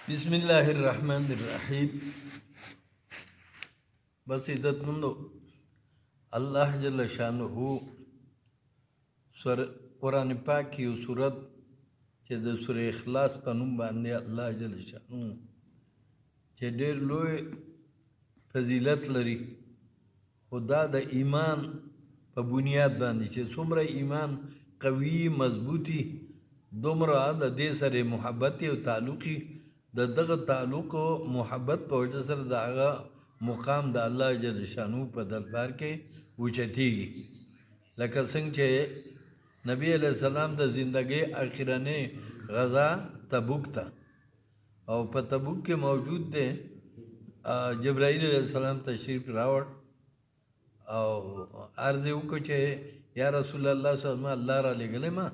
बिस्मिल्लाहिर्रहमानिर्रहीम। बस इज़्ज़तमंदो अल्लाह जल्ल शानुहु सुर कुरान पाक की सूरत چې د سورې اخلاص په نوم باندې الله جل شانو چې ډېر لوی فضیلت لري، خدا د ایمان په بنیاد باندې چې څومره ایمان قوي مضبوطی دومره د دې سره محبت او تعلقي د دغه تعلق او محبت په وجه سره دغه مقام د الله جل شانو په دربار کې اوچتیږي. لکه څنګه چې نبی علیہ السلام د زندگی اخرنه غزا تبوک تا او په تبوک کې موجود دی جبرائیل علیہ السلام تشریف راوړ او عرض وکړ چې یا رسول الله صلی الله علیه وسلم الله را لګلې ما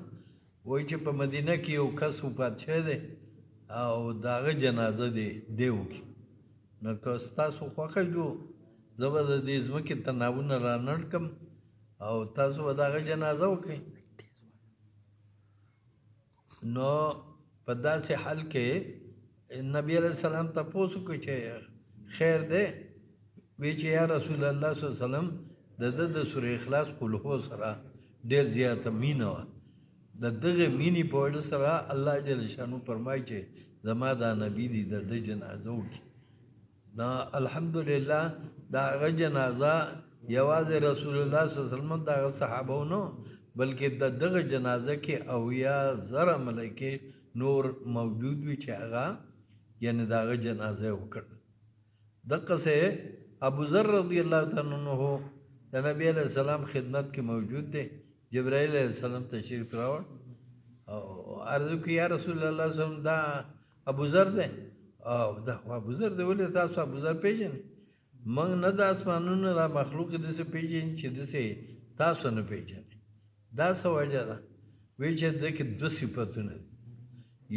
وای چې په مدینه کې یو کس وفات شوی دی او داغه جنازه دی وکي نو که تاسو خوښه جو زبر د دې ځمکې تناونه را نړکم او تاسو به داغه جنازه وکئ. نو په داسې حال کې نبی علیہ السلام تاسو کو چې خیر دی وی چې یا رسول الله صلی الله علیه وسلم د سورې اخلاص قل هو سره ډېر زیاته مینه وه. د دغه مینې په وجه سره الله جل شانو فرمایي چې زما دا نبی دی د جنازه وکړي. نو الحمدلله دا هغه جنازه یوازې رسول الله صلی الله علیه وسلم دغه صحابه نو بلکې د دغه جنازه کې اویا زره ملائکه نور موجود وي چې هغه یعنی دغه جنازه وکړ. دغه څه ابو ذر رضی الله تعالی عنہ د نبی علیہ السلام خدمت کې موجود دی. جبرائیل علیہ السلام تشریف راوړ او عرض وکړ یا رسول الله صلی الله علیه وسلم دا ابو ذر دی او دا ابو ذر دی ولې تاسو ابو ذر پیژنئ؟ موږ نه د اسمانونو دا مخلوق داسې پیژني چې داسې تاسو نه پیژنئ. دا څه وجه ده؟ وایي چې د کې دوه صفتونه دي،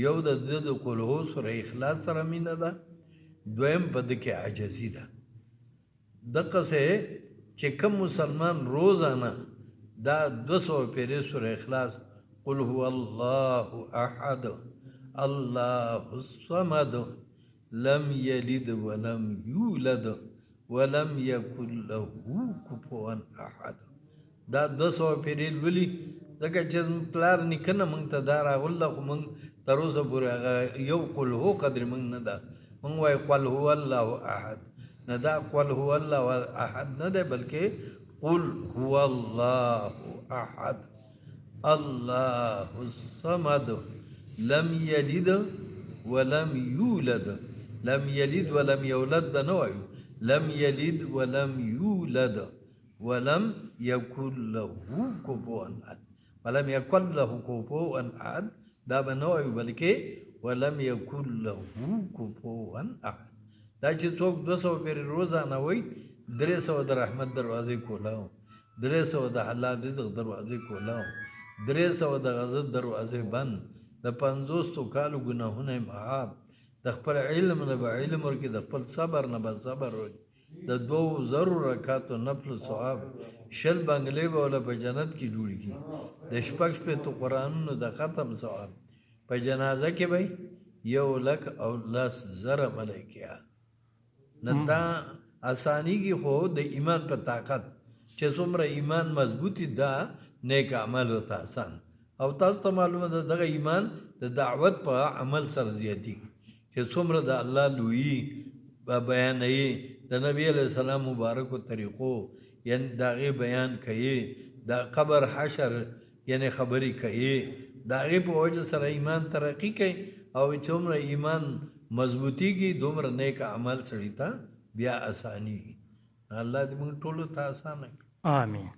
یو د ده د قل هو سوره اخلاص سره مینه ده، دویم په ده کې عاجزي ده. دقسې چې کوم مسلمان روزانه دا 200 پیرې سوره اخلاص قل هو الله احد الله الصمد لم یلد ولم یولد ولم یکن له کفوا احد دا 200 پیرې لولي ځکه چې پلار نیکنه موږ ته دا راغله خو موږ تر اوسه پورې هغه یو قل هو قدر موږ نه ده. موږ وایو قل هو الله احد، نه دا قل هو الله احد نه ده بلکې قل هو الله احد الله الصمد لم یلد ولم یولد. لم یلد ولم یولد به نه وایو، لم یلد ولم یولد ولم یکن له کفوا احد. ولم یکن له کفوا احد دا به نه وایو بلکې ولم یکن له کفوا احد. دا چې څوک 200 پیرې روزانه وایي 300 د رحمت دروازې کولاو، 300 د حلال رزق دروازې کولاو، 300 د غضب دروازې بند، د 50 کالو ګناهونه معاف، د خپل علم نه به علم ورکړي، د خپل صبر نه به صبر ورکړي، د 2000 رکعاتو نفل ثواب 10 بنګلې به ولا په جنت کې جوړ کړي، د 6 قرآنونو د ختم ثواب په جنازه کې به 1,10,000 ملائکه. نه دا اسانیږي خو د ایمان په طاقت چې څومره ایمان مضبوطی دا نیک عمل ورته آسان. او تاسو ته معلومه ده دغه ایمان د دعوت په عمل سره زیاتیږي چې څومره د الله لویي بیانوي، د نبی علیہ السلام مبارکو طریقو یعنی داغه بیان کوي، د قبر حشر یعنی خبرې کوي، داغه په وجه سره ایمان ترقی کوي او څومره ایمان مضبوطیږي دومره نیک عمل سړی ته بیا اساني. الله دې موږ ټول ته آسان کړي. آمین.